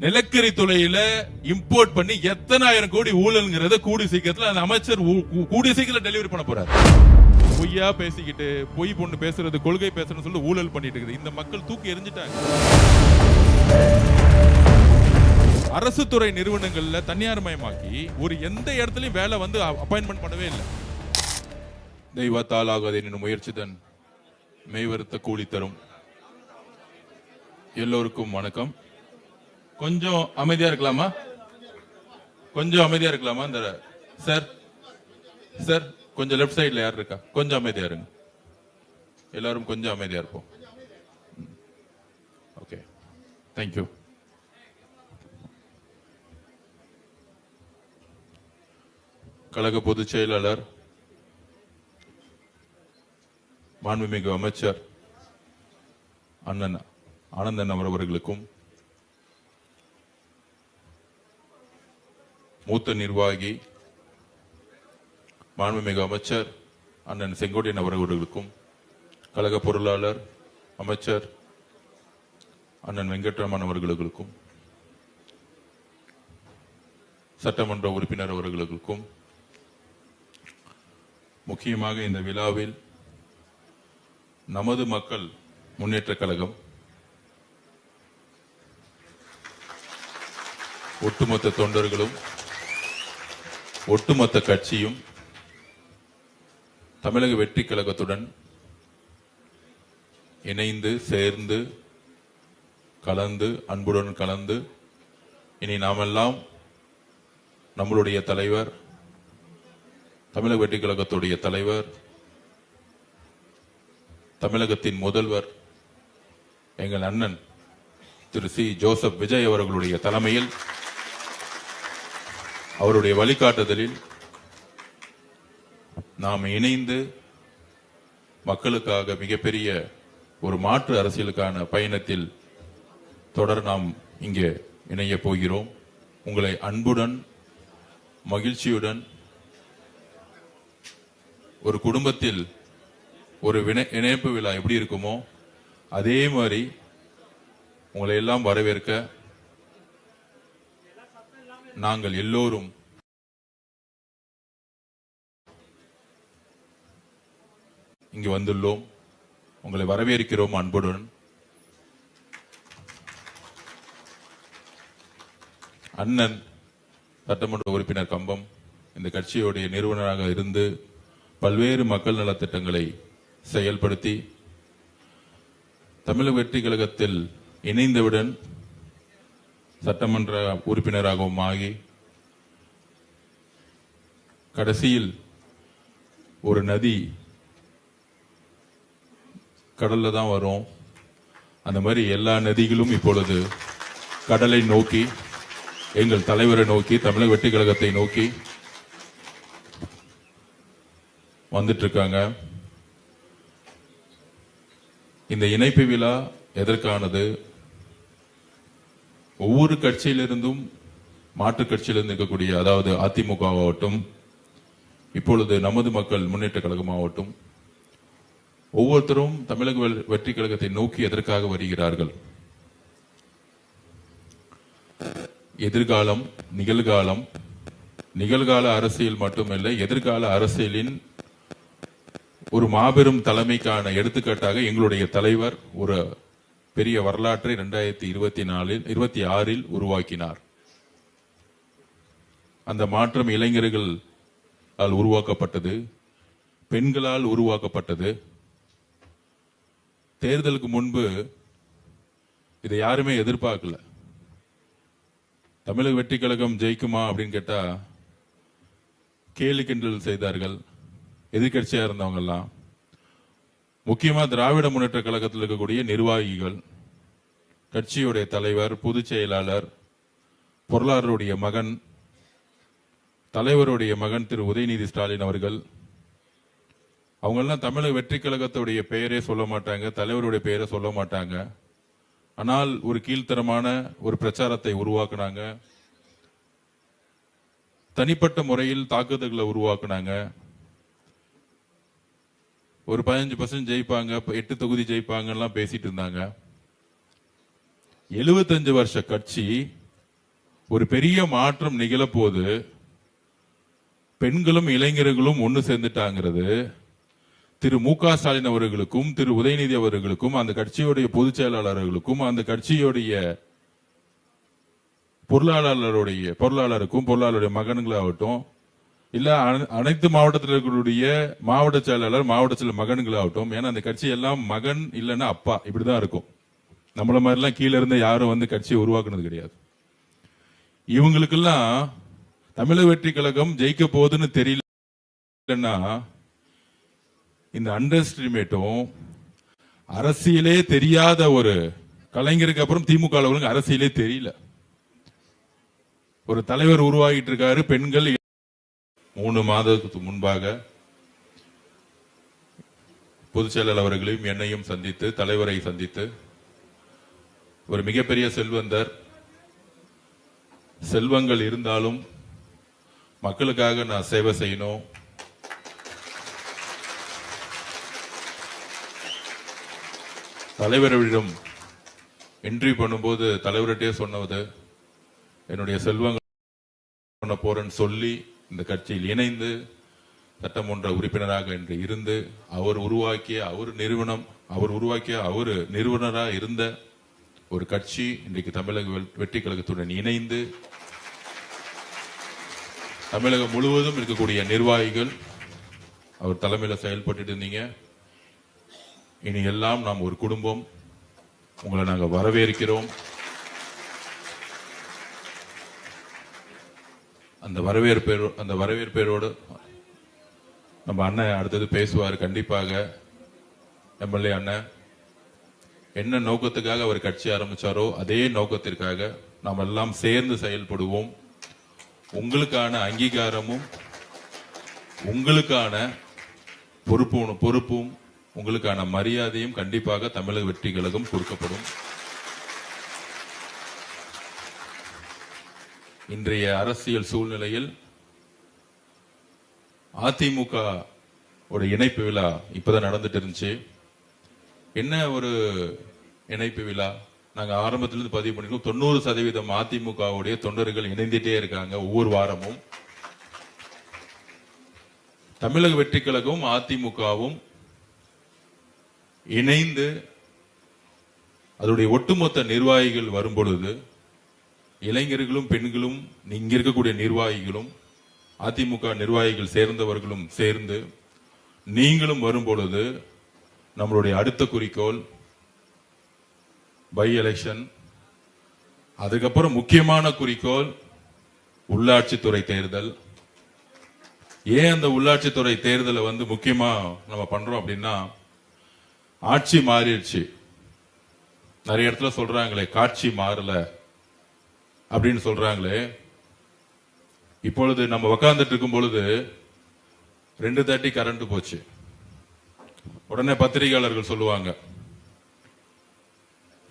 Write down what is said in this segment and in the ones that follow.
நிலக்கரி துறையில இம்போர்ட் பண்ணி எத்தனாயிரம் கோடி ஊழல்ங்கிறத கூடி சீக்கிரத்துல அந்த அமைச்சர் கூடிய சீக்கிரம் டெலிவரி பண்ண போறாரு. பொய்யா பேசிக்கிட்டு பொய் பொண்ணு பேசுறது கொள்கை பேசுறது சொல்லி ஊழல் பண்ணிட்டு இருக்குது. இந்த மக்கள் தூக்கி எரிஞ்சிட்டாங்க. அரசு துறை நிறுவனங்கள்ல தனியார் மயமாக்கி ஒரு எந்த இடத்துலயும் வேலை வந்து அப்பாயின்மெண்ட் பண்ணவே இல்லை. தெய்வத்தால் ஆகாது என்னும் முயற்சி தன் மெய்வருத்த கூலி தரும். எல்லோருக்கும் வணக்கம். கொஞ்சம் அமைதியா இருக்கலாமா? கொஞ்சம் அமைதியா இருக்கலாமா? இந்த சார் சார் கொஞ்சம் லெஃப்ட் சைட்ல யார் இருக்கா? கொஞ்சம் அமைதியா இருங்க. எல்லாரும் கொஞ்சம் அமைதியா இருப்போம். Okay, thank you. கழக பொதுச் செயலாளர், மாண்புமிகு அமைச்சர் அண்ணன் ஆனந்தன் அவர்களுக்கும், மூத்த நிர்வாகி மாண்புமிகு அமைச்சர் அண்ணன் செங்கோட்டையன் அவர்களுக்கும், கழக பொருளாளர் அமைச்சர் அண்ணன் வெங்கட்ராமன் அவர்களுக்கும், சட்டமன்ற உறுப்பினர் அவர்களுக்கும், முக்கியமாக இந்த விழாவில் நமது மக்கள் முன்னேற்ற கழகம் ஒட்டுமொத்த தொண்டர்களும் ஒட்டுமொத்த கட்சியும் தமிழக வெற்றி கழகத்துடன் இணைந்து சேர்ந்து கலந்து அன்புடன் கலந்து இனி நாமெல்லாம் நம்மளுடைய தலைவர், தமிழக வெற்றி கழகத்துடைய தலைவர், தமிழகத்தின் முதல்வர் எங்கள் அண்ணன் திரு சி ஜோசப் விஜய் அவர்களுடைய தலைமையில், அவருடைய வழிகாட்டுதலில் நாம் இணைந்து மக்களுக்காக மிகப்பெரிய ஒரு மாற்று அரசியலுக்கான பயணத்தில் தொடர் நாம் இங்கே இணைய போகிறோம். உங்களை அன்புடன் மகிழ்ச்சியுடன், ஒரு குடும்பத்தில் ஒரு இணைப்பு விழா எப்படி இருக்குமோ அதே மாதிரி உங்களை எல்லாம் வரவேற்க நாங்கள் எல்லோரும் இங்கு வந்துள்ளோம். உங்களை வரவேற்கிறோம் அன்புடன். அண்ணன் சட்டமன்ற உறுப்பினர் கம்பம் இந்த கட்சியுடைய நிறுவனராக இருந்து பல்வேறு மக்கள் நலத்திட்டங்களை செயல்படுத்தி தமிழக வெற்றி கழகத்தில் இணைந்தவுடன் சட்டமன்ற உறுப்பினராகவும் ஆகி கடைசியில் ஒரு நதி கடல்ல தான் வரும். அந்த மாதிரி எல்லா நதிகளும் இப்பொழுது கடலை நோக்கி, எங்கள் தலைவரை நோக்கி, தமிழக வெற்றி கழகத்தை நோக்கி வந்துட்டு இருக்காங்க. இந்த இணைப்பு விழா எதற்கானது? ஒவ்வொரு கட்சியிலிருந்தும், மாற்று கட்சியிலிருந்து இருக்கக்கூடிய, அதாவது அதிமுக ஆகட்டும், இப்பொழுது நமது மக்கள் முன்னேற்ற கழகமாகட்டும், ஒவ்வொருத்தரும் தமிழக வெற்றி கழகத்தை நோக்கி எதற்காக வருகிறார்கள்? எதிர்காலம், நிகழ்காலம், நிகழ்கால அரசியல் மட்டுமல்ல, எதிர்கால அரசியலின் ஒரு மாபெரும் தலைமைக்கான எடுத்துக்காட்டாக எங்களுடைய தலைவர் ஒரு பெரிய வரலாற்றை 2024-26 உருவாக்கினார். அந்த மாற்றம் இளைஞர்களால் உருவாக்கப்பட்டது, பெண்களால் உருவாக்கப்பட்டது. தேர்தலுக்கு முன்பு இதை யாருமே எதிர்பார்க்கல. தமிழக வெற்றி கழகம் ஜெயிக்குமா அப்படின்னு கேட்டா கேலி கிண்டல் செய்தார்கள் எதிர்கட்சியா இருந்தவங்க எல்லாம். முக்கியமா திராவிட முன்னேற்ற கழகத்தில் இருக்கக்கூடிய நிர்வாகிகள், கட்சியுடைய தலைவர், பொதுச் செயலாளர், பொருளாளருடைய மகன், தலைவருடைய மகன் திரு உதயநிதி ஸ்டாலின் அவர்கள், அவங்க எல்லாம் தமிழக வெற்றி கழகத்துடைய பெயரே சொல்ல மாட்டாங்க, தலைவருடைய பெயரை சொல்ல மாட்டாங்க. ஆனால் ஒரு கீழ்த்தரமான ஒரு பிரச்சாரத்தை உருவாக்குனாங்க. தனிப்பட்ட முறையில் தாக்குதல்களை உருவாக்குனாங்க. ஒரு 15% ஜெயிப்பாங்க, 8 தொகுதி ஜெயிப்பாங்க எல்லாம் பேசிட்டு இருந்தாங்க. 75 வருஷ கட்சி ஒரு பெரிய மாற்றம் நிகழப்போது பெண்களும் இளைஞர்களும் ஒன்று சேர்ந்துட்டாங்கிறது திரு மு.க. ஸ்டாலின் அவர்களுக்கும் திரு உதயநிதி அவர்களுக்கும் அந்த கட்சியுடைய பொதுச் செயலாளர்களுக்கும் அந்த கட்சியுடைய பொருளாளருடைய மகன்களாகட்டும் இல்ல அனைத்து மாவட்டத்தில் இருக்கக்கூடிய மாவட்ட செயலாளர் மாவட்ட செயலர் மகன்களாகட்டும், ஏன்னா அந்த கட்சி எல்லாம் மகன் இல்லைன்னா அப்பா இப்படிதான் இருக்கும். நம்மள மாதிரிலாம் கீழே இருந்து யாரும் வந்து கட்சியை உருவாக்குனது கிடையாது. இவங்களுக்கெல்லாம் தமிழக வெற்றி கழகம் ஜெயிக்க போகுதுன்னு தெரியலன்னா இந்த அண்டர் எஸ்டிமேட்டும் அரசியலே தெரியாத ஒரு கலைஞருக்கு அப்புறம் திமுக அரசியலே தெரியல. ஒரு தலைவர் உருவாகிட்டு இருக்காரு. பெண்கள் 3 மாதத்துக்கு முன்பாக பொதுச் செயலாளர் அவர்களையும் என்னையும் சந்தித்து தலைவரை சந்தித்து ஒரு மிகப்பெரிய செல்வந்தர், செல்வங்கள் இருந்தாலும் மக்களுக்காக நான் சேவை செய்யணும், தலைவரிடம் என்ட்ரி பண்ணும்போது தலைவர்கிட்டே சொன்னது என்னுடைய செல்வங்கள் பண்ண போறேன்னு சொல்லி இந்த கட்சியில் இணைந்து சட்டமன்ற உறுப்பினராக என்று இருந்து அவர் உருவாக்கிய நிறுவனராக இருந்த ஒரு கட்சி இன்றைக்கு தமிழக வெற்றி கழகத்துடன் இணைந்து தமிழகம் முழுவதும் இருக்கக்கூடிய நிர்வாகிகள் அவர் தலைமையில் செயல்பட்டு இருந்தீங்க. இனி எல்லாம் நாம் ஒரு குடும்பம். உங்களை நாங்கள் வரவேற்கிறோம். அந்த வரவேற்பேரோடு நம்ம அண்ணன் அடுத்தது பேசுவார். கண்டிப்பாக எம்எல்ஏ அண்ணன் என்ன நோக்கத்துக்காக அவர் கட்சி ஆரம்பிச்சாரோ அதே நோக்கத்திற்காக நாம் எல்லாம் சேர்ந்து செயல்படுவோம். உங்களுக்கான அங்கீகாரமும் உங்களுக்கான பொறுப்பும் உங்களுக்கான மரியாதையும் கண்டிப்பாக தமிழக வெற்றி கழகம் கொடுக்கப்படும். இன்றைய அரசியல் சூழ்நிலையில் அதிமுக ஒரு இணைப்பு விழா இப்பதான் நடந்துட்டு இருந்துச்சு. என்ன ஒரு இணைப்பு விழா? நாங்க ஆரம்பத்திலிருந்து பதிவு பண்ணிருக்கோம். 90% அதிமுகவுடைய தொண்டர்கள் இணைந்துட்டே இருக்காங்க. ஒவ்வொரு வாரமும் தமிழக வெற்றி கழகம் அதிமுகவும் இணைந்து அதனுடைய ஒட்டுமொத்த நிர்வாகிகள் வரும் பொழுது இளைஞர்களும் பெண்களும் இங்க இருக்கக்கூடிய நிர்வாகிகளும் அதிமுக நிர்வாகிகள் சேர்ந்தவர்களும் சேர்ந்து நீங்களும் வரும் பொழுது நம்மளுடைய அடுத்த குறிக்கோள் பை எலெக்ஷன், அதுக்கப்புறம் முக்கியமான குறிக்கோள் உள்ளாட்சித்துறை தேர்தல். ஏன் அந்த உள்ளாட்சித்துறை தேர்தலை முக்கியமா நம்ம பண்றோம் அப்படின்னா, ஆட்சி மாறிடுச்சு. நிறைய இடத்துல சொல்றாங்களே காட்சி மாறல அப்படின்னு சொல்றாங்களே. இப்பொழுது நம்ம உக்காந்துட்டு இருக்கும் பொழுது 2:30 கரண்ட் போச்சு. உடனே பத்திரிகையாளர்கள் சொல்லுவாங்க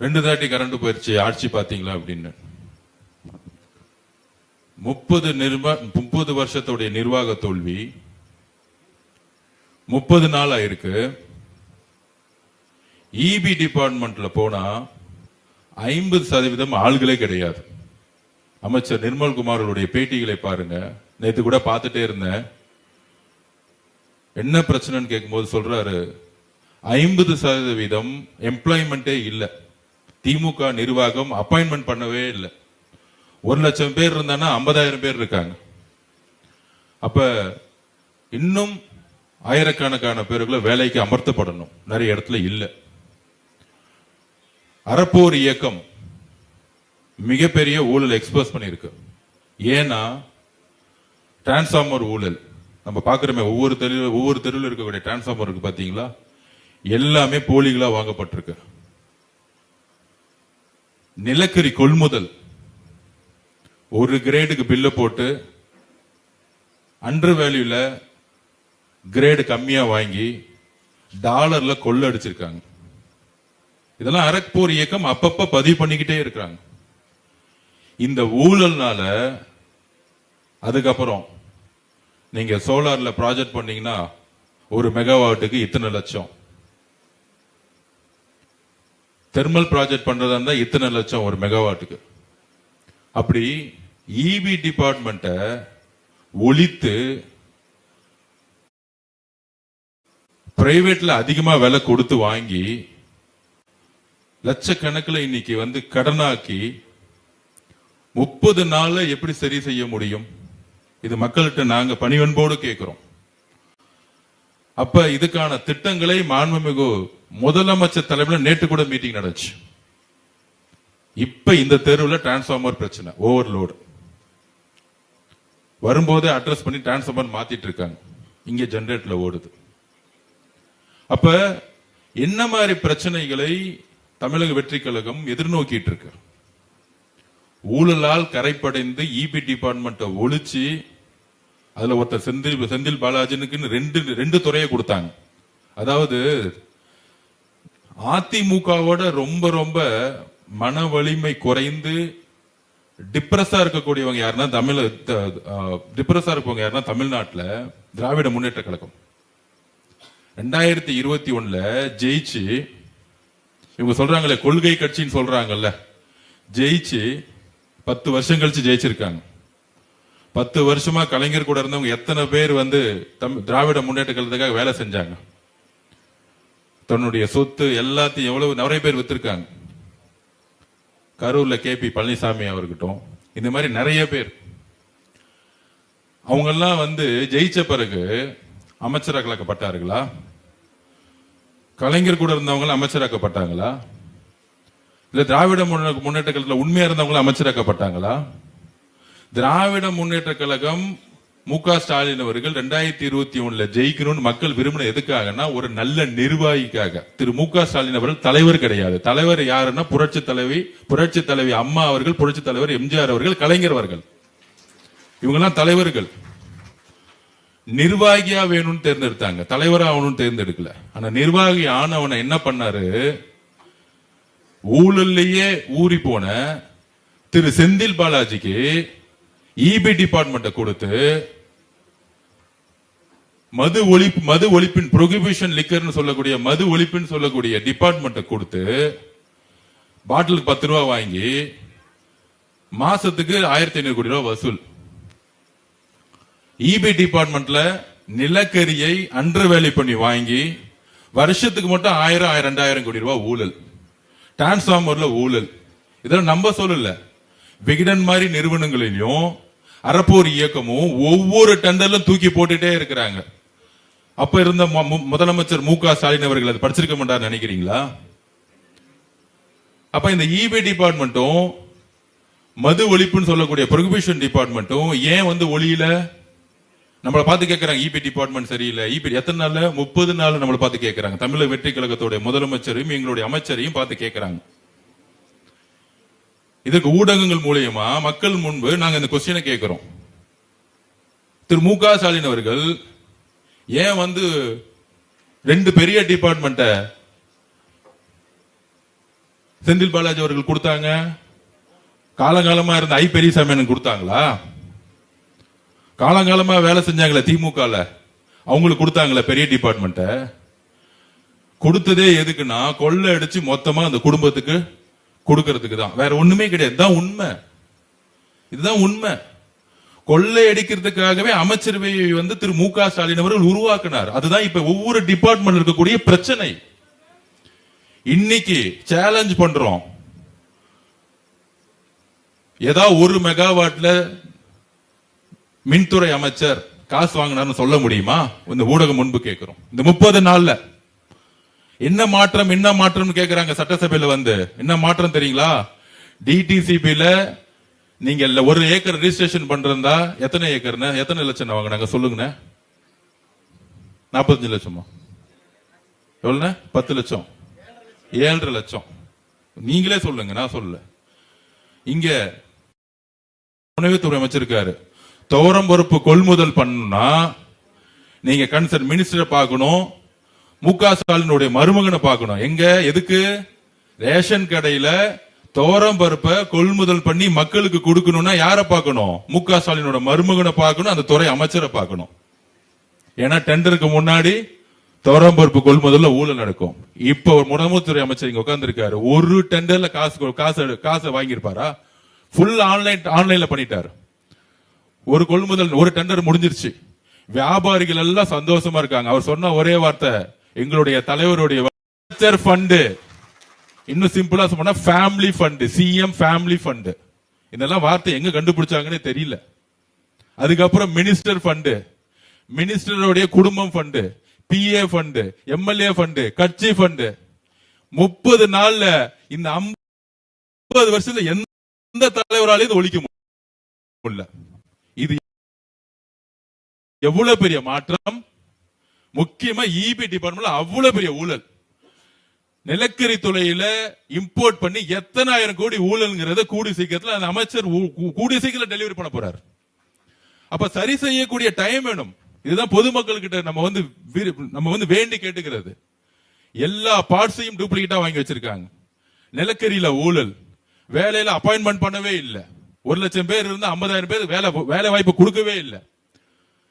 2:30 கரண்ட் போயிடுச்சு, ஆட்சி பாத்தீங்களா அப்படின்னு. 30 வருஷத்துடைய நிர்வாக தோல்வி 30 நாள் ஆயிருக்கு. இபி டிபார்ட்மெண்ட்ல போனா 50% ஆள்களே கிடையாது. அமைச்சர் நிர்மல்குமாரோடைய பேட்டிகளை பாருங்க. நேற்று கூட பார்த்துட்டே இருந்தேன். என்ன பிரச்சனைன்னு கேட்கும்போது சொல்றாரு 50% எம்ப்ளாய்மெண்டே இல்ல. திமுக நிர்வாகம் அப்பாயின்மெண்ட் பண்ணவே இல்லை. 1 லட்சம் பேர் இருந்தானா 50,000 பேர் இருக்காங்க. அப்ப இன்னும் ஆயிரக்கணக்கான பேர்களை வேலைக்கு அமர்த்தப்படணும். நிறைய இடத்துல இல்ல. அறப்போர் இயக்கம் மிகப்பெரிய ஊழல் எக்ஸ்போஸ் பண்ணிருக்கு. ஏன்னா டிரான்ஸ்பார்மர் ஊழல் நம்ம பாக்குறோமே. ஒவ்வொரு தெருவில் இருக்கக்கூடிய டிரான்ஸ்பார்மர் இருக்கு பாத்தீங்களா, எல்லாமே போலிகளா வாங்கப்பட்டிருக்கு. நிலக்கரி கொள்முதல் ஒரு கிரேடுக்கு பில்ல போட்டு அண்டர் வேல்யூல கிரேடு கம்மியா வாங்கி டாலர்ல கொள்ள அடிச்சிருக்காங்க. இதெல்லாம் அறப்போர் இயக்கம் அப்பப்ப பதிவு பண்ணிக்கிட்டே இருக்காங்க. இந்த ஊழல்னால அதுக்கப்புறம் நீங்க சோலார்ல ப்ராஜெக்ட் பண்ணீங்கன்னா 1 மெகாவாட்டுக்கு இத்தனை லட்சம், தெர்மல் ப்ராஜெக்ட் பண்றதா இருந்தா இத்தனை லட்சம் 1 மெகாவாட்டுக்கு. அப்படி இபி டிபார்ட்மெண்ட்டை ஒழித்து பிரைவேட்ல அதிகமா விலை கொடுத்து வாங்கி லட்சக்கணக்கில் இன்னைக்கு வந்து கடனாக்கி 30 நாள்ல எப்படி சரி செய்ய முடியும்? இது மக்கள்கிட்ட நாங்க பணிவன்போடு கேட்கிறோம். அப்ப இதுக்கான திட்டங்களை மாண்புமிகு முதலமைச்சர் தலைமையில் நேற்று கூட மீட்டிங் நடந்துச்சு. இப்ப இந்த தெருவில் டிரான்ஸ்பார்மர் பிரச்சனை, ஓவர்லோடு வரும்போதே அட்ரஸ் பண்ணி டிரான்ஸ்பார்மர் மாத்திட்டு இருக்காங்க. இங்க ஜெனரேட்டர்ல ஓடுது. அப்ப என்ன மாதிரி பிரச்சனைகளை தமிழக வெற்றி கழகம் எதிர்நோக்கிட்டு இருக்கு? ஊழலால் கரைப்படைந்து இபி டிபார்ட்மெண்ட்டை ஒழிச்சு அதுல ஒருத்தர் செந்தில் பாலாஜனுக்கு ரெண்டு துறையை கொடுத்தாங்க. அதாவது அதிமுகவோட ரொம்ப ரொம்ப மன வலிமை குறைந்து டிப்ரெஸா இருக்கக்கூடியவங்க யாருன்னா தமிழ்நாட்டில் திராவிட முன்னேற்ற கழகம் 2021 ஜெயிச்சு, இவங்க சொல்றாங்களே கொள்கை கட்சின்னு சொல்றாங்கல்ல, ஜெயிச்சு 10 வருஷம் கழிச்சு ஜெயிச்சிருக்காங்க. 10 வருஷமா கலைஞர் கூட இருந்தவங்க எத்தனை பேர் வந்து திராவிட முன்னேற்ற கழகத்துக்காக வேலை செஞ்சாங்க? தன்னுடைய சொத்து எல்லாத்தையும் எவ்வளவு நிறைய பேர் வித்திருக்காங்க. கரூர்ல கேபி பழனிசாமி அவர்கிட்டும் இந்த மாதிரி நிறைய பேர். அவங்க எல்லாம் வந்து ஜெயிச்ச பிறகு அமைச்சராக்கப்பட்டார்களா? கலைஞர் கூட இருந்தவங்க அமைச்சராக்கப்பட்டாங்களா? இல்ல திராவிட முன்னேற்ற கழகத்தில் உண்மையா இருந்தவங்க அமைச்சராக்கப்பட்டாங்களா? திராவிட முன்னேற்ற கழகம் மு.க. ஸ்டாலின் அவர்கள் 2021 ஜெயிக்கணும்னு மக்கள் விரும்பின எதுக்காகனா ஒரு நல்ல நிர்வாகிக்காக. திரு மு.க. ஸ்டாலின் அவர்கள் தலைவர் கிடையாது. தலைவர் யாருன்னா புரட்சி தலைவி அம்மா அவர்கள், புரட்சி தலைவர் எம்ஜிஆர் அவர்கள், கலைஞர் அவர்கள். இவங்கெல்லாம் தலைவர்கள். நிர்வாகியா வேணும்னு தேர்ந்தெடுத்தாங்க, தலைவரா ஆகணும்னு தேர்ந்தெடுக்கல. ஆனா நிர்வாகி ஆனவனை என்ன பண்ணாரு? ஊழல்லையே ஊறி போன திரு செந்தில் பாலாஜிக்கு இபி டிபார்ட்மெண்ட் கொடுத்து மது ஒழிப்பின் ப்ரொஹிபிஷன் லிக்கர்னு சொல்லக்கூடிய மது ஒழிப்புன்னு சொல்லக்கூடிய டிபார்ட்மெண்ட் கொடுத்து பாட்டிலுக்கு 10 ரூபாய் வாங்கி மாசத்துக்கு 1500 கோடி ரூபாய் வசூல். இபி டிபார்ட்மெண்ட்ல நிலக்கரியை அன்று வேலை பண்ணி வாங்கி வருஷத்துக்கு மட்டும் 1000-2000 கோடி ரூபாய் ஊழல். டிரான்ஸ்பார்மர்ல ஊழல். இதெல்லாம் நம்ப சொல்லல. விகடன் மாதிரி நிறுவனங்களிலும் அறப்போர் இயக்கமும் ஒவ்வொரு டெண்டர்லும் தூக்கி போட்டுட்டே இருக்கிறாங்க. அப்ப இருந்த முதலமைச்சர் மு.க. ஸ்டாலின் அவர்கள் அது படிச்சிருக்க மாட்டார் நினைக்கிறீங்களா? அப்ப இந்த இபி டிபார்ட்மெண்ட்டும் மது ஒழிப்புன்னு சொல்லக்கூடிய ப்ரொஹிபிஷன் டிபார்ட்மெண்ட்டும் ஏன் வந்து ஒளியில நம்மளை பார்த்து கேட்கறாங்க? இபி டிபார்ட்மெண்ட் சரியில்லை. இபி எத்தனை நாள்? 30 நாள் நம்மளை பார்த்து கேட்கறாங்க. தமிழக வெற்றி கழகத்தோட முதலமைச்சரையும் எங்களுடைய அமைச்சரையும் பார்த்து கேட்கறாங்க. இதற்கு ஊடகங்கள் மூலியமா மக்கள் முன்பு நாங்க இந்த கொஸ்டினை கேட்கிறோம். திரு மு.க. ஸ்டாலின் அவர்கள் ஏன் வந்து 2 பெரிய டிபார்ட்மெண்ட செந்தில் பாலாஜி அவர்கள் கொடுத்தாங்க? காலங்காலமா இருந்த ஐ பெரியசாமி கொடுத்தாங்களா? காலங்காலமா வேலை செஞ்சாங்களே திமுக, அவங்களுக்கு கொடுத்தாங்களே பெரிய டிபார்ட்மெண்ட? கொடுத்ததே எதுக்குன்னா கொள்ளை அடிச்சு மொத்தமா அந்த குடும்பத்துக்கு கொடுக்கிறதுக்கு தான். வேற ஒண்ணுமே கிடையாது. இதுதான் உண்மை. கொள்ளை அடிக்கிறதுக்காகவே அமைச்சரவையை வந்து திரு மு.க. ஸ்டாலின் அவர்கள் உருவாக்கினார். அதுதான் இப்ப ஒவ்வொரு டிபார்ட்மெண்ட் இருக்கக்கூடிய பிரச்சனை. இன்னைக்கு சேலஞ்ச் பண்றோம். ஏதாவது 1 மெகாவாட்ல மின்துறை அமைச்சர் காசு வாங்கினார்னு சொல்ல முடியுமா? இந்த ஊடகம் முன்பு கேட்கிறோம். இந்த 30 நாள்ல என்ன மாற்றம் கேக்குறாங்க. சட்டசபையில வந்து என்ன மாற்றம் தெரியுங்களா? டிடிசிபில நீங்க 1 ஏக்கர் ரெஜிஸ்ட்ரேஷன் பண்றதா எத்தனை ஏக்கர்னு எத்தனை லட்சம் வாங்கினாங்க சொல்லுங்க? 45 லட்சமா? எவ்வளவு? 10 லட்சம், 7.5 லட்சம். நீங்களே சொல்லுங்க, நான் சொல்லல. இங்க உணவுத்துறை அமைச்சிருக்காரு. துவரம் பருப்பு கொள்முதல் பண்ணா நீங்க கன்சர்ன் மினிஸ்டரை பார்க்கணும், மு.க. ஸ்டாலினுடைய மருமகனை பார்க்கணும். எங்க? எதுக்கு? ரேஷன் கடையில துவரம் பருப்பை கொள்முதல் பண்ணி மக்களுக்கு கொடுக்கணும்னா யாரை பார்க்கணும்? மு.க. ஸ்டாலினோட மருமகனை பார்க்கணும், அந்த துறை அமைச்சரை பார்க்கணும். ஏன்னா டெண்டருக்கு முன்னாடி துவரம் பருப்பு கொள்முதல்ல ஊழல் நடக்கும். இப்ப உணவுத்துறை அமைச்சர் இங்க உட்கார்ந்து இருக்காரு. ஒரு டெண்டர்ல காசை வாங்கியிருப்பாரா? ஃபுல் ஆன்லைன்ல பண்ணிட்டாரு. ஒரு கொள்முதல், ஒரு டெண்டர் முடிஞ்சிருச்சு. வியாபாரிகள் எல்லாம் சந்தோஷமா இருக்காங்க. அவர் சொன்ன ஒரே வார்த்தை, எங்களுடைய தலைவருடைய ஃபண்டு, இன்னும் சிம்பிளா சொன்னா family fund, CM family fund. இதெல்லாம் வார்த்தை எங்க கண்டுபிடிச்சாங்கன்னு தெரியல. அதுக்கப்புறம் மினிஸ்டர் ஃபண்டு, மினிஸ்டருடைய குடும்பம் fund, PA fund, MLA fund, கட்சி ஃபண்டு. 30 நாள்ல இந்த 50 வருஷத்துல எந்த தலைவராலையும் ஒழிக்க முடியல. இது எவ்வளவு பெரிய மாற்றம். முக்கியமா இபி டிபார்ட்மெண்ட்ல அவ்வளவு பெரிய ஊழல். நிலக்கரி துறையில இம்போர்ட் பண்ணி எத்தனை ஆயிரம் கோடி ஊழல்ங்கிறத கூடி சீக்கிரத்தில் அந்த அமைச்சர் கூடிய சீக்கிரம் டெலிவரி பண்ண போறார். அப்ப சரி செய்யக்கூடிய டைம் வேணும். இதுதான் பொதுமக்கள் கிட்ட நம்ம வந்து வேண்டி கேட்டுக்கிறது. எல்லா பார்ட்ஸையும் டூப்ளிகேட்டா வாங்கி வச்சிருக்காங்க. நிலக்கரியில ஊழல், வேலையில அப்பாயின்மெண்ட் பண்ணவே இல்லை. 1 லட்சம் பேர் இருந்து 50,000 பேர் வேலை வாய்ப்பு கொடுக்கவே இல்லை.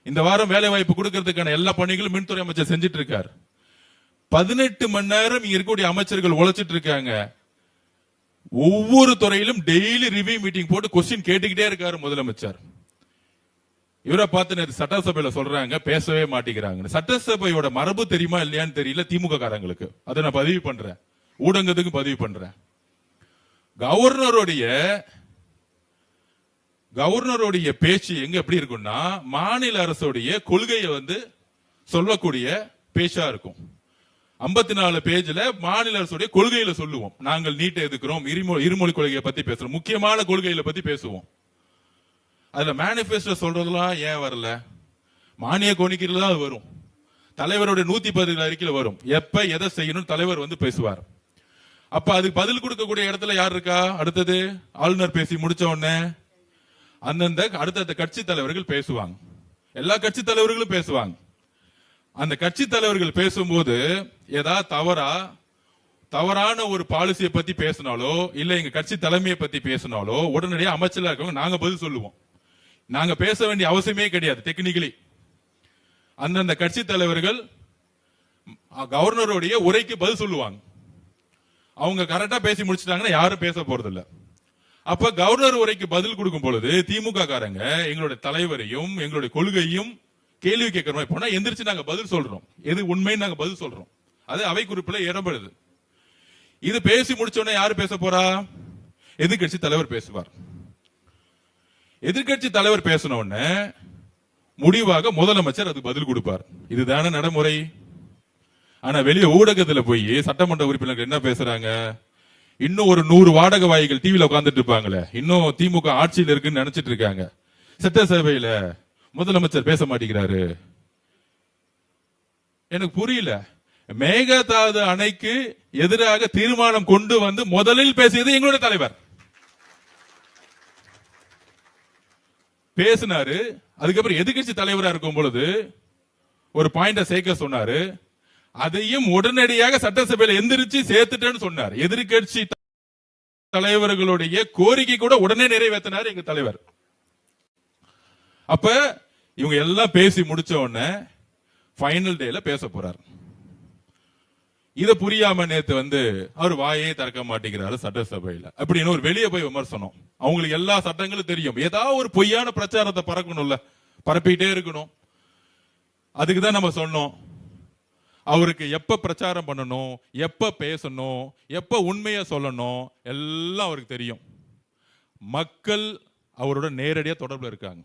இந்த வாரம் வேலை வாய்ப்பு கொடுக்கறதுக்கான எல்லா பணிகளும் மின்துறை அமைச்சர் செஞ்சிட்டு இருக்காரு. 18 மணி நேரம் இங்க இருக்கக்கூடிய அமைச்சர்கள் உழைச்சிட்டு இருக்காங்க. ஒவ்வொரு துறையிலும் டெய்லி ரிவ்யூ மீட்டிங் போட்டு கொஸ்டின் கேட்டுக்கிட்டே இருக்காரு முதலமைச்சர். இவரை பார்த்து சட்டசபையில சொல்றாங்க பேசவே மாட்டேங்கிறாங்க. சட்டசபையோட மரபு தெரியுமா இல்லையான்னு தெரியல திமுக காரங்களுக்கு. அதை நான் பதிவு பண்றேன், ஊடகத்துக்கு பதிவு பண்றேன். கவர்னருடைய பேச்சு எங்க எப்படி இருக்கும்னா, மாநில அரசுடைய கொள்கையை வந்து சொல்லக்கூடிய பேச்சா இருக்கும். 54 பேஜ்ல மாநில அரசுடைய கொள்கையில சொல்லுவோம். நாங்கள் நீட்டை எதுக்குறோம், இருமொழி கொள்கையை பத்தி பேசுறோம், முக்கியமான கொள்கையில பத்தி பேசுவோம். அதுல மேனிபெஸ்டோ சொல்றதெல்லாம் ஏன் வரல? மானிய கோரிக்கையில தான் வரும். தலைவருடைய 110 அறிக்கையில வரும். எப்ப எதை செய்யணும் தலைவர் வந்து பேசுவார். அப்ப அதுக்கு பதில் கொடுக்கக்கூடிய இடத்துல யார் இருக்கா? அடுத்தது ஆளுநர் பேசி முடிச்ச உடனே அந்தந்த அடுத்த கட்சி தலைவர்கள் பேசுவாங்க. எல்லா கட்சி தலைவர்களும் பேசுவாங்க. அந்த கட்சி தலைவர்கள் பேசும்போது ஏதாவது தவறான ஒரு பாலிசியை பத்தி பேசினாலோ இல்ல எங்க கட்சி தலைமையை பத்தி பேசினாலோ உடனடியாக அமைச்சரா இருக்கவங்க நாங்க பதில் சொல்லுவோம். நாங்க பேச வேண்டிய அவசியமே கிடையாது. டெக்னிக்கலி அந்தந்த கட்சி தலைவர்கள் கவர்னருடைய உரைக்கு பதில் சொல்லுவாங்க. அவங்க கரெக்டா பேசி முடிச்சிட்டாங்கன்னா யாரும் பேச போறது இல்ல. அப்ப கவர்னர் உரைக்கு பதில் கொடுக்கும் பொழுது திமுக காரங்க எங்களுடைய தலைவரையும் எங்களுடைய கொள்கையும் கேள்வி கேட்கிற மாதிரி போனா எந்திரிச்சு நாங்க பதில் சொல்றோம். எது உண்மைன்னு நாங்க பதில் சொல்றோம். அது அவை குறிப்பில் இடம்பெறுது. இது பேசி முடிச்ச உடனே யாரு பேச போறா? எதிர்கட்சி தலைவர் பேசுவார். எதிர்கட்சி தலைவர் பேசின உடனே முடிவாக முதலமைச்சர் அதுக்கு பதில் கொடுப்பார். இதுதானே நடைமுறை. ஆனா வெளியே ஊடகத்துல போய் சட்டமன்ற உறுப்பினர்கள் என்ன பேசுறாங்க? இன்னும் ஒரு 100 வாடகை வாய்கள் டிவில உட்கார்ந்துட்டு இருப்பாங்களே, இன்னும் திமுக ஆட்சியில் இருக்குன்னு நினைச்சிட்டு இருக்காங்க. சட்டசபையில முதலமைச்சர் பேச மாட்டேங்கிறாரு. எனக்கு புரியல. மேகதாது அணைக்கு எதிராக தீர்மானம் கொண்டு வந்து முதலில் பேசியது எங்களுடைய தலைவர் பேசினாரு. அதுக்கப்புறம் எதிர்கட்சி தலைவரா இருக்கும் பொழுது ஒரு பாயிண்ட சேர்க்க சொன்னாரு. அதையும் உடனடியாக சட்டசபையில எந்திரிச்சு சேர்த்துட்டேன்னு சொன்னார். எதிர்கட்சி தலைவர்களுடைய கோரிக்கை கூட உடனே நிறைவேற்றினார் எங்க தலைவர். அப்ப இவங்க எல்லாம் பேசி முடிச்ச உடனே ஃபைனல் டேல பேச போறார். இத புரியாம நேத்து வந்து அவர் வாயே திறக்க மாட்டேங்கிறாரு சட்டசபையில. அப்படின்னு ஒரு வெளியே போய் விமர்சனம். அவங்களுக்கு எல்லா சட்டங்களும் தெரியும். ஏதாவது ஒரு பொய்யான பிரச்சாரத்தை பறக்கணும்ல, பரப்பிட்டே இருக்கணும். அதுக்குதான் நம்ம சொன்னோம், அவருக்கு எப்ப பிரச்சாரம் பண்ணணும், எப்ப பேசணும், எப்ப உண்மையை சொல்லணும் எல்லாம் அவருக்கு தெரியும். மக்கள் அவரோட நேரடியா தொடர்புல இருக்காங்க.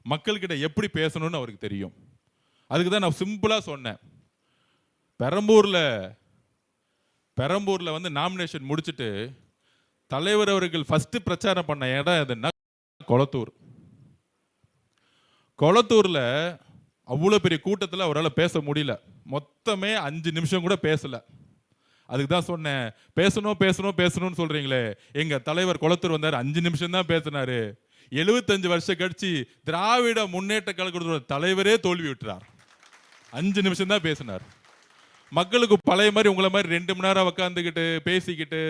மக்கள் கிட்ட எப்படி பேசணும்னு அவருக்கு தெரியும். அதுக்கு தான் நான் சிம்பிளா சொன்னேன். பெரம்பூர்ல வந்து நாமினேஷன் முடிச்சிட்டு தலைவர் அவர்கள் ஃபர்ஸ்ட் பிரச்சாரம் பண்ண இடம் எதுன்னா கொளத்தூர்ல அவ்வளவு பெரிய கூட்டத்தில் அவரால் பேச முடியல. மொத்தமே 5 நிமிஷம் கூட பேசல. அதுக்கு தான் சொன்னேன், பேசணும்னு சொல்றீங்களே, எங்க தலைவர் கொளத்தூர் வந்தாரு, 5 நிமிஷம் தான் பேசினாரு. 75 வருஷம் கழிச்சு திராவிட முன்னேற்ற கழகத்தோட தலைவரே தோல்வி விட்டுறார். 5 நிமிஷம் தான் பேசினார். மக்களுக்கு பழைய மாதிரி உங்களை மாதிரி 2 மணி நேரம் உட்காந்துக்கிட்டு பேசிக்கிட்டு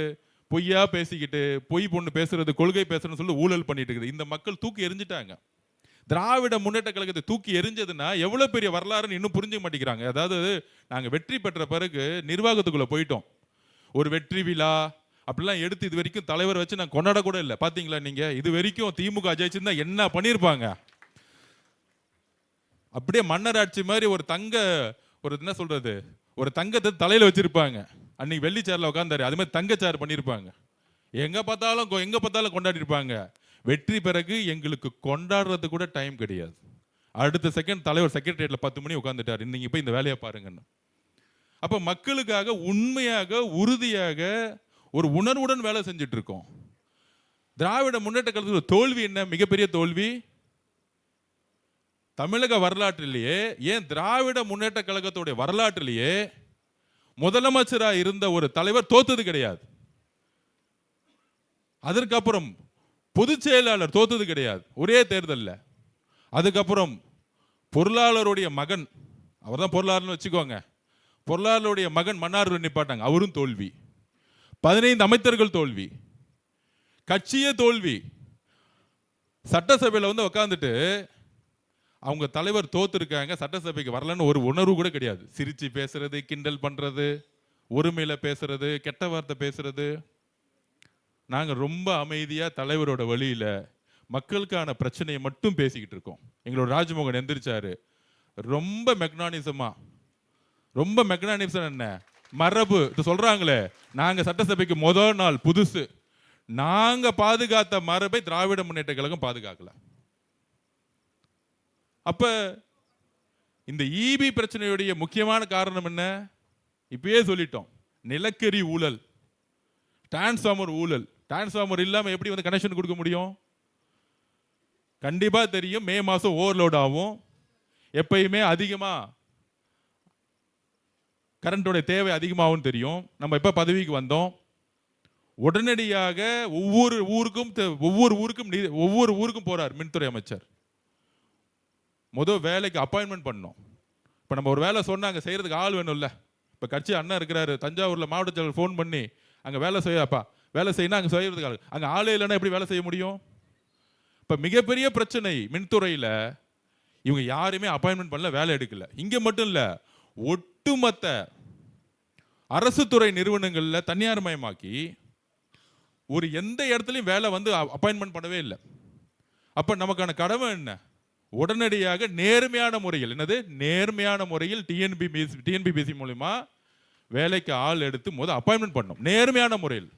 பொய்யா பேசிக்கிட்டு பொய் பொண்ணு பேசுறது கொள்கை பேசுறதுன்னு சொல்லி ஊழல் பண்ணிட்டு இருக்குது. இந்த மக்கள் தூக்கி எரிஞ்சிட்டாங்க. திராவிட முன்னேற்ற கழகத்தை தூக்கி எரிஞ்சதுன்னா எவ்வளவு பெரிய வரலாறுன்னு இன்னும் புரிஞ்சுக்க மாட்டேங்கிறாங்க. அதாவது நாங்க வெற்றி பெற்ற பிறகு நிர்வாகத்துக்குள்ள போயிட்டோம். ஒரு வெற்றி விழா அப்படிலாம் எடுத்து இது வரைக்கும் தலைவர் வச்சு நான் கொண்டாட கூட இல்லை. பாத்தீங்களா நீங்க? இது வரைக்கும் திமுக ஜெயிச்சிருந்தா என்ன பண்ணிருப்பாங்க? அப்படியே மன்னர் ஆட்சி மாதிரி ஒரு என்ன சொல்றது, ஒரு தங்கத்தை தலையில வச்சிருப்பாங்க. அன்னைக்கு வெள்ளி சேர்ல உட்கார்ந்தாரு, அது மாதிரி தங்க சேர் பண்ணிருப்பாங்க. எங்க பார்த்தாலும் கொண்டாடி இருப்பாங்க. வெற்றி பிறகு எங்களுக்கு கொண்டாடுறது கூட டைம் கிடையாது. அடுத்த செகண்ட் தலைவர் செக்ரட்டரியேட்ல 10 மணி உட்கார்ந்துட்டாரு, நீங்க போய் இந்த வேலையை பாருங்கன்னு. அப்ப மக்களுக்காக உண்மையாக உறுதியாக ஒரு உணர்வுடன் வேலை செஞ்சுட்டு இருக்கோம். திராவிட முன்னேற்ற கழகத்துக்கு தோல்வி என்ன? மிகப்பெரிய தோல்வி தமிழக வரலாற்றிலேயே, ஏன் திராவிட முன்னேற்ற கழகத்துடைய வரலாற்றிலேயே முதலமைச்சராக இருந்த ஒரு தலைவர் தோத்தது கிடையாது. அதற்கப்புறம் பொதுச் செயலாளர் தோத்தது கிடையாது ஒரே தேர்தலில். அதுக்கப்புறம் பொருளாளருடைய மகன், அவர் தான் பொருளாளர்னு வச்சுக்கோங்க, பொருளாளருடைய மகன் மன்னார் நிப்பாட்டாங்க, அவரும் தோல்வி. 15 அமைச்சர்கள் தோல்வி, கட்சியே தோல்வி. சட்டசபையில் வந்து உட்காந்துட்டு அவங்க தலைவர் தோத்துருக்காங்க, சட்டசபைக்கு வரலன்னு ஒரு உணர்வு கூட கிடையாது. சிரிச்சு பேசுறது, கிண்டல் பண்றது, ஒருமையில பேசுறது, கெட்ட வார்த்தை பேசுறது. நாங்க ரொம்ப அமைதியா தலைவரோட வழியில மக்களுக்கான பிரச்சனையை மட்டும் பேசிக்கிட்டு இருக்கோம். எங்களோட ராஜ்மோகன் எந்திரிச்சாரு, ரொம்ப மெக்னானிசமா, ரொம்ப மெக்னானிசம் என்ன மரபு சொல்றாங்களே, நாங்க சட்டசபைக்கு முதல் நாள் புதுசு, நாங்க பாதுகாத்த மரபை திராவிட முன்னேற்ற கழகம் பாதுகாக்கல. அப்ப இந்த ஈபி பிரச்சனையுடைய முக்கியமான காரணம் என்ன? இப்பயே சொல்லிட்டோம், நிலக்கரி ஊழல், டிரான்ஸ்ஃபார்மர் ஊழல். டிரான்ஸ்ஃபார்மர் இல்லாம எப்படி வந்து கனெக்ஷன் கொடுக்க முடியும்? கண்டிப்பா தெரியும், மே மாசம் ஓவர்லோட் ஆகும். எப்பயுமே அதிகமா கரண்டோட தேவை அதிகமாகும் தெரியும். நம்ம எப்ப பதவிக்கு வந்தோம், உடனடியாக ஒவ்வொரு ஊருக்கும் போறார் மின்துறை அமைச்சர். முதல் வேலைக்கு அப்பாயின்மெண்ட் பண்ணோம். இப்போ நம்ம ஒரு வேலை சொன்னாங்க, செய்யறதுக்கு ஆள் வேணும்ல. இப்போ கட்சி அண்ணன் இருக்கிறாரு தஞ்சாவூர்ல, மாவட்ட செயலர் ஃபோன் பண்ணி அங்கே வேலை செய்யப்பா, வேலை செய்யணும், அங்கே செய்யறதுக்கு ஆள், அங்கே ஆளே இல்லைன்னா எப்படி வேலை செய்ய முடியும்? இப்போ மிகப்பெரிய பிரச்சனை மின்துறையில், இவங்க யாருமே அப்பாயின்மெண்ட் பண்ணல, வேலை எடுக்கல. இங்கே மட்டும் இல்லை, ஒட்டுமொத்த அரசு துறை நிறுவனங்களில் தனியார் மயமாக்கி ஒரு எந்த இடத்துலையும் வேலை வந்து அப்பாயின்மெண்ட் பண்ணவே இல்லை. அப்போ நமக்கான கடமை என்ன? உடனடியாக நேர்மையான முறையில், என்னது நேர்மையான முறையில் டிஎன்பிபிசி மூலமா வேலைக்கு ஆள் எடுத்து முதல் அப்பாயின்மெண்ட் பண்ணணும். நேர்மையான முறையில்.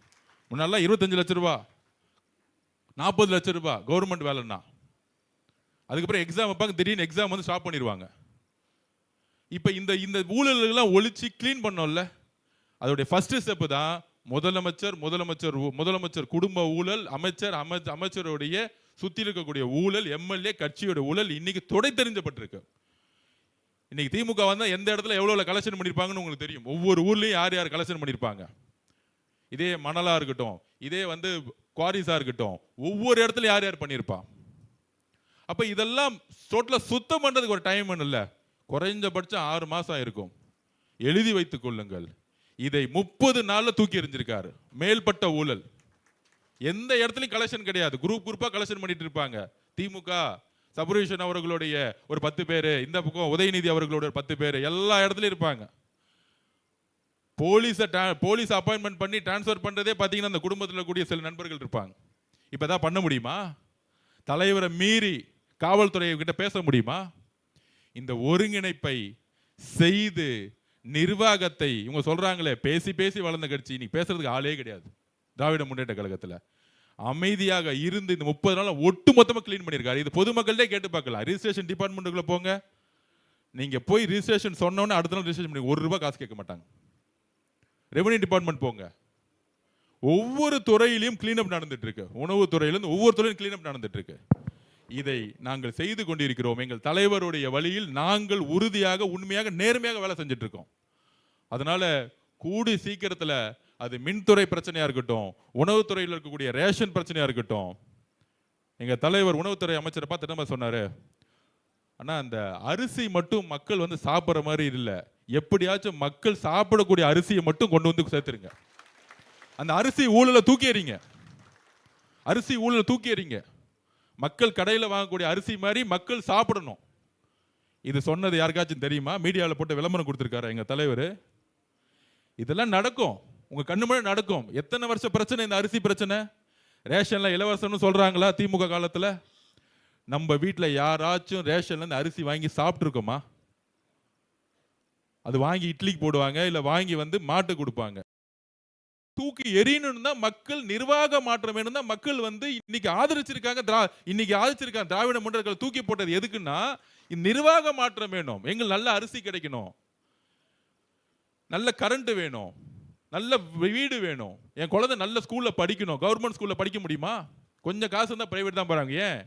முன்னால 25 லட்சம் ரூபாய், 40 லட்சம் ரூபாய் கவர்மெண்ட் வேலைன்னா, அதுக்கப்புறம் எக்ஸாம் வைப்பாங்க, திடீர்னு எக்ஸாம் வந்து ஸ்டாப் பண்ணிடுவாங்க. இப்ப இந்த ஊழல்கள்லாம் ஒழிச்சு கிளீன் பண்ணோம்ல, அதோடைய ஃபர்ஸ்ட் ஸ்டெப் தான் முதலமைச்சர் குடும்ப ஊழல், அமைச்சருடைய சுத்தி இருக்கக்கூடிய ஊழல், எம்எல்ஏ கட்சியோட ஊழல் இன்னைக்கு தொடை தெரிஞ்சப்பட்டிருக்கு. இன்னைக்கு திமுக வந்தா எந்த இடத்துல எவ்வளவு கலெக்ஷன் பண்ணிருப்பாங்கன்னு உங்களுக்கு தெரியும். ஒவ்வொரு ஊர்லயும் யார் யார் கலெக்ஷன் பண்ணிருப்பாங்க. இதே மணலா இருக்கட்டும், இதே வந்து குவாரிஸா இருக்கட்டும், ஒவ்வொரு இடத்துல யார் யார் பண்ணிருப்பா. அப்ப இதெல்லாம் டோட்டலா சுத்தம் பண்றதுக்கு ஒரு டைம் இல்ல, குறைஞ்சபட்சம் 6 மாசம் இருக்கும். எழுதி வைத்துக் கொள்ளுங்கள், இதை 30 நாள்ல தூக்கி எறிஞ்சிருக்காரு. மேல்பட்ட ஊழல் எந்த இடத்துலயும் கலெக்ஷன் கிடையாது. குரூப்பா கலெக்ஷன் பண்ணிட்டு இருப்பாங்க. திமுக சபரீஷன் அவர்களுடைய ஒரு 10 பேரு, இந்த பக்கம் உதயநிதி அவர்களோட 10 பேரு, எல்லா இடத்துலயும் இருப்பாங்க. போலீஸ் அப்பாயின்மெண்ட் பண்ணி டிரான்ஸ்பர் பண்றதே பாத்தீங்கன்னா அந்த குடும்பத்தில் கூடிய சில நண்பர்கள் இருப்பாங்க. இப்பதான் பண்ண முடியுமா? தலைவரை மீறி காவல்துறை கிட்ட பேச முடியுமா? இந்த ஒருங்கிணைப்பை செய்து நிர்வாகத்தை, இவங்க சொல்றாங்களே பேசி பேசி வளர்ந்த கட்சி, இன்னைக்கு பேசுறதுக்கு ஆளே கிடையாது. திராவிட முன்னேற்ற கழகத்தில் அமைதியாக இருந்து இந்த 30 நாள் ஒட்டு மொத்தமா கிளீன் பண்ணியிருக்காரு. இது பொதுமக்கள்கிட்டே கேட்டு பார்க்கலாம். ரிஜிஸ்ட்ரேஷன் டிபார்ட்மெண்ட்டுக்குள்ள போங்க, நீங்க போய் ரிஜிஸ்ட்ரேஷன் சொன்னோன்னு அடுத்த நாள் ரிஜிஸ்ட்ரேஷன் பண்ணி 1 ரூபாய் காசு கேட்க மாட்டாங்க. ரெவன்யூ டிபார்ட்மெண்ட் போங்க, ஒவ்வொரு துறையிலையும் கிளீனப் நடந்துட்டு இருக்கு. உணவு துறையிலிருந்து ஒவ்வொரு துறையிலும் கிளீனப் நடந்துட்டு இருக்கு. இதை நாங்கள் செய்து கொண்டிருக்கிறோம். எங்கள் தலைவருடைய வழியில் நாங்கள் உறுதியாக, உண்மையாக, நேர்மையாக வேலை செஞ்சுட்டு இருக்கோம். அதனால கூடி சீக்கிரத்துல அது மின்துறை பிரச்சனையா இருக்கட்டும், உணவுத்துறையில் இருக்கக்கூடிய ரேஷன் பிரச்சனையா இருக்கட்டும், எங்க தலைவர் உணவுத்துறை அமைச்சரை பார்த்து என்ன சொன்னாரு, ஆனா அந்த அரிசி மட்டும் மக்கள் வந்து சாப்பிட்ற மாதிரி இல்லை, எப்படியாச்சும் மக்கள் சாப்பிடக்கூடிய அரிசியை மட்டும் கொண்டு வந்து சேர்த்துருங்க. அந்த அரிசி ஊழலை தூக்கி எறிங்க. மக்கள் கடையில் வாங்கக்கூடிய அரிசி மாதிரி மக்கள் சாப்பிடணும். இது சொன்னது யாருக்காச்சும் தெரியுமா? மீடியாவில் போட்டு விளம்பரம் கொடுத்துருக்காரு எங்க தலைவர். இதெல்லாம் நடக்கும். உங்க கண்ணு முன்னாடி நடக்கும். எத்தனை வருஷ பிரச்சனை இந்த அரிசி பிரச்சனை? ரேஷன்ல இலவசம்னு சொல்றாங்களா திமுக காலத்துல? நம்ம வீட்டில் யாராச்சும் ரேஷன்ல இருந்து அரிசி வாங்கி சாப்பிட்டுருக்கோமா? அது வாங்கி இட்லிக்கு போடுவாங்க, இல்ல வாங்கி வந்து மாட்டு கொடுப்பாங்க. தூக்கி எரியணும் தான் மக்கள் நிர்வாக மாற்றம் வேணும் தான் மக்கள் வந்து இன்னைக்கு ஆதரிச்சிருக்காங்க. திராவிட முன்னேற்றங்கள் தூக்கி போட்டது எதுக்குன்னா நிர்வாக மாற்றம் வேணும். எங்களுக்கு நல்ல அரிசி கிடைக்கணும், நல்ல கரண்ட் வேணும், நல்ல வீடு வேணும், என் குழந்தை நல்ல ஸ்கூல்ல படிக்கணும். கவர்மெண்ட் ஸ்கூல்ல படிக்க முடியுமா? கொஞ்சம் காசு இருந்தா பிரைவேட் தான் போறாங்க. ஏன்?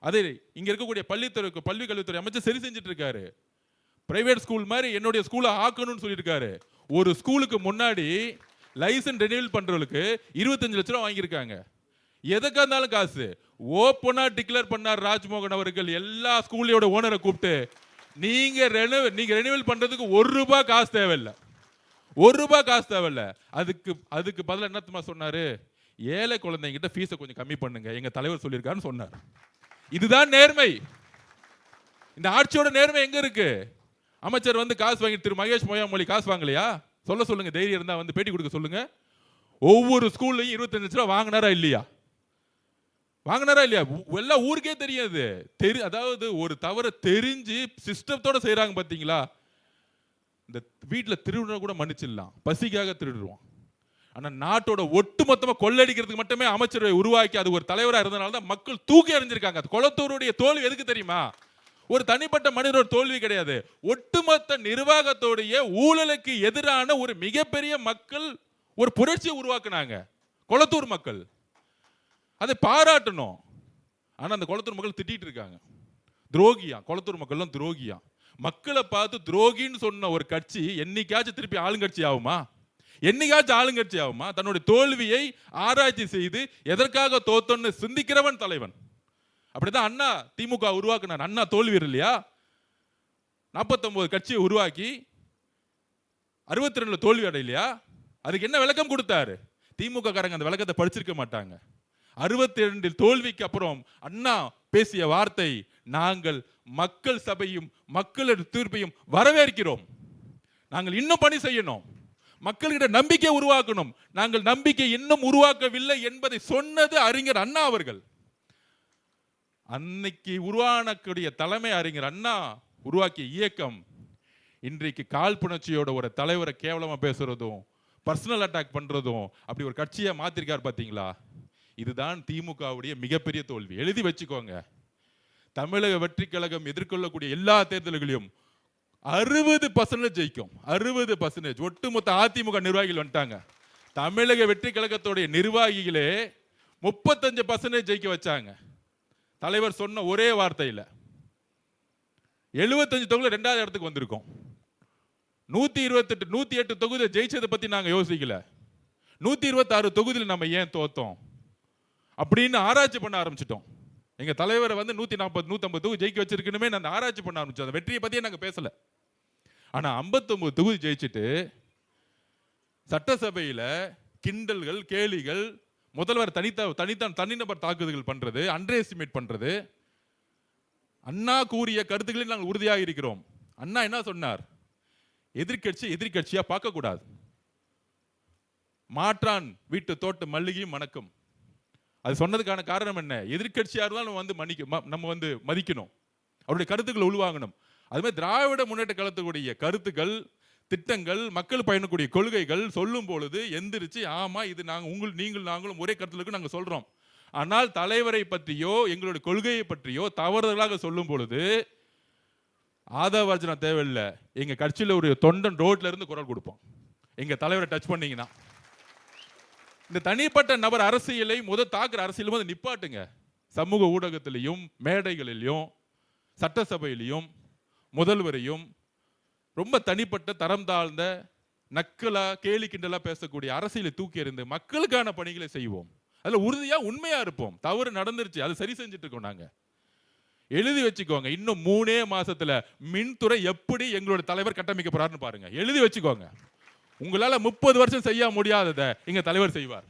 அதே இங்க இருக்கக்கூடிய பள்ளி கல்வித்துறை அமைச்சர் சரி செஞ்சுட்டு இருக்காரு. பிரைவேட் ஸ்கூல் மாதிரி என்னுடைய ஸ்கூலை ஆக்கணும்னு சொல்லியிருக்காரு. ஒரு ஸ்கூலுக்கு முன்னாடி லைசன்ஸ் ரெனியூவல் பண்றவங்களுக்கு 25 லட்சம் ரூபாய் வாங்கியிருக்காங்க. எதுக்கா இருந்தாலும் காசு ஓப்பனா டிக்ளேர் பண்ணார் ராஜ்மோகன் அவர்கள். எல்லா ஸ்கூலோட ஓனரை கூப்பிட்டு நீங்க ரெனியூவல் பண்றதுக்கு ₹1 காசு தேவையில்லை, ₹1 காசு தேவையில்லை. அதுக்கு பதிலா என்ன சொன்னாரு? ஏழை குழந்தைங்கிட்ட ஃபீஸை கொஞ்சம் கம்மி பண்ணுங்க, எங்க தலைவர் சொல்லியிருக்காருன்னு சொன்னார். இதுதான் நேர்மை. இந்த ஆட்சியோட நேர்மை எங்க இருக்கு? அமைச்சர் வந்து காசு வாங்கி திரு மகேஷ் பொய்யாமொழி காசு வாங்கலையா? சொல்லுங்க, தைரியம் இருந்தா வந்து பேட்டி கொடுக்க சொல்லுங்க. ஒவ்வொரு ஸ்கூல்லையும் 25 லட்சம் ரூபாய் வாங்கினாரா இல்லையா? எல்லா ஊருக்கே தெரியாது. அதாவது ஒரு தவற தெரிஞ்சு சிஸ்டத்தோட செய்யறாங்க பாத்தீங்களா? இந்த வீட்டுல திருடுற கூட மன்னிச்சிடலாம், பசிக்காக திருடுவோம். ஆனா நாட்டோட ஒட்டுமொத்தமா கொள்ளடிக்கிறதுக்கு மட்டுமே அமைச்சரை உருவாக்கி அது ஒரு தலைவரா இருந்தனால தான் மக்கள் தூக்கி எறிஞ்சிருக்காங்க. கொளத்தூருடைய தோல்வி எதுக்கு தெரியுமா? ஒரு தனிப்பட்ட மனிதரோட தோல்வி கிடையாது. ஒட்டுமொத்த நிர்வாகத்தோடைய ஊழலுக்கு எதிரான ஒரு மிகப்பெரிய மக்கள் ஒரு புரட்சியை உருவாக்குனாங்க கொளத்தூர் மக்கள். அதை பாராட்டணும். ஆனா அந்த கொளத்தூர் மக்கள் திட்டிட்டு இருக்காங்க. துரோகியா கொளத்தூர் மக்கள் துரோகியா. மக்களை பார்த்து துரோகின்னு சொன்ன ஒரு கட்சி என்னைக்காச்சும் திருப்பி ஆளுங்கட்சி ஆகுமா? என்னைக்காச்சும் ஆளுங்கட்சி ஆகுமா? தன்னுடைய தோல்வியை ஆராய்ச்சி செய்து எதற்காக தோத்தோன்னு சிந்திக்கிறவன் தலைவன். அப்படிதான் அண்ணா திமுக உருவாக்குனார். அண்ணா தோல்வி இல்லையா? 49 கட்சியை உருவாக்கி 62 தோல்வி அடையலையா? அதுக்கு என்ன விளக்கம் கொடுத்தாரு? திமுக காரங்க அந்த விளக்கத்தை படிச்சிருக்க மாட்டாங்க. 62 தோல்விக்கு அப்புறம் அண்ணா பேசிய வார்த்தை, நாங்கள் மக்கள் சபையும் மக்களது தீர்ப்பையும் வரவேற்கிறோம், நாங்கள் இன்னும் பணி செய்யணும், மக்களிட நம்பிக்கை உருவாக்கணும், நாங்கள் நம்பிக்கை இன்னும் உருவாக்கவில்லை என்பதை சொன்னது அறிஞர் அண்ணா அவர்கள். அன்னைக்கு உருவானக்கூடிய தலைமை அறிஞர் அண்ணா உருவாக்கிய இயக்கம் இன்றைக்கு காழ்ப்புணர்ச்சியோட ஒரு தலைவரை கேவலமா பேசுறதும் பர்சனல் அட்டாக் பண்றதும் அப்படி ஒரு கட்சியை மாத்திருக்கார் பாத்தீங்களா? இதுதான் திமுகவுடைய மிகப்பெரிய தோல்வி. எழுதி வச்சுக்கோங்க. தமிழக வெற்றி கழகம் எதிர்கொள்ளக்கூடிய எல்லா தேர்தல்களையும் 60% ஜெயிக்கும். 60%. ஒட்டுமொத்த அதிமுக நிர்வாகிகள் வந்துட்டாங்க. தமிழக வெற்றி கழகத்துடைய நிர்வாகிகளே 35% ஜெயிக்க வச்சாங்க. தலைவர் சொன்ன ஒரே வார்த்தையில் 75 தொகுதியில் 2வது இடத்துக்கு வந்திருக்கோம். 128 108 தொகுதியை ஜெயிச்சதை பத்தி நாங்க யோசிக்கல. 126 தொகுதியில் நம்ம ஏன் தோத்தோம் அப்படின்னு ஆராய்ச்சி பண்ண ஆரம்பிச்சிட்டோம். எங்க தலைவரை வந்து 140 150 தொகுதி ஜெயிக்க வச்சிருக்கணுமே அந்த ஆராய்ச்சி பண்ண ஆரம்பிச்சோம். அந்த வெற்றியை பத்தியே நாங்க பேசல. ஆனா 59 தொகுதி ஜெயிச்சுட்டு சட்டசபையில கிண்டல்கள் கேலிகள், முதல்வர் தனிநபர் தாக்குதல்கள் பண்றது, அண்டர் எஸ்டிமேட் பண்றது. அண்ணா கூறிய கருத்துக்களில் நாங்கள் உறுதியாக இருக்கிறோம். அண்ணா என்ன சொன்னார்? எதிர்கட்சியா பார்க்க கூடாது, மாற்றான் வீட்டு தோட்ட மல்லிகையும் மணக்கும். அது சொன்னதுக்கான காரணம் என்ன? எதிர்கட்சியா இருந்தாலும் நம்ம வந்து மதிக்கணும், அவருடைய கருத்துக்களை உள்வாங்கணும். அதுமாதிரி திராவிட முன்னேற்ற கழகத்துடைய கருத்துக்கள், திட்டங்கள், மக்கள் பயணக்கூடிய கொள்கைகள் சொல்லும் பொழுது எந்திரிச்சு ஆமா இது நாங்களும் ஒரே கருத்துல நாங்க சொல்றோம். ஆனால் தலைவரை பற்றியோ எங்களுடைய கொள்கையை பற்றியோ தவறுதலாக சொல்லும் பொழுது ஆதவர்ஜனா தேவையில்லை, எங்க கட்சியில் ஒரு தொண்டன் ரோட்ல இருந்து குரல் கொடுப்போம். எங்க தலைவரை டச் பண்ணீங்கன்னா இந்த தனிப்பட்ட நபர் அரசியலை தாக்குற அரசியலும் நிப்பாட்டுங்க. சமூக ஊடகத்திலையும் மேடைகளிலும் சட்டசபையிலையும் முதல்வரையும் ரொம்ப தனிப்பட்ட தரம் தாழ்ந்த நக்கலா கேலி கிண்டலா பேசக்கூடிய அரசியலை தூக்கி எறிந்து மக்களுக்கான பணிகளை செய்வோம். அதுல உறுதியா உண்மையா இருப்போம். தவறு நடந்துருச்சு, அதை சரி செஞ்சுட்டு இருக்கோம். நாங்க எழுதி வச்சுக்கோங்க. இன்னும் 3 மாசத்துல மின்துறை எப்படி எங்களோட தலைவர் கட்டமைக்க போறாருன்னு பாருங்க. எழுதி வச்சுக்கோங்க. உங்களால 30 வருஷம் செய்ய முடியாததை எங்க தலைவர் செய்வார்.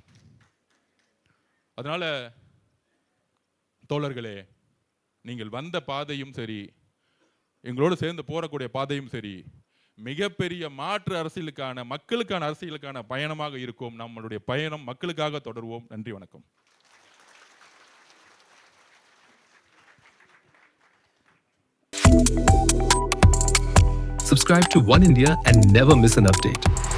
அதனால தோழர்களே, நீங்கள் வந்த பாதையும் சரி, எங்களோடு சேர்ந்து போறக்கூடிய பாதையும் சரி, மிகப்பெரிய மாற்று அரசியலுக்கான, மக்களுக்கான அரசியலுக்கான பயணமாக இருக்கும். நம்மளுடைய பயணம் மக்களுக்காக தொடர்வோம். நன்றி, வணக்கம். Subscribe to One India and never miss an update.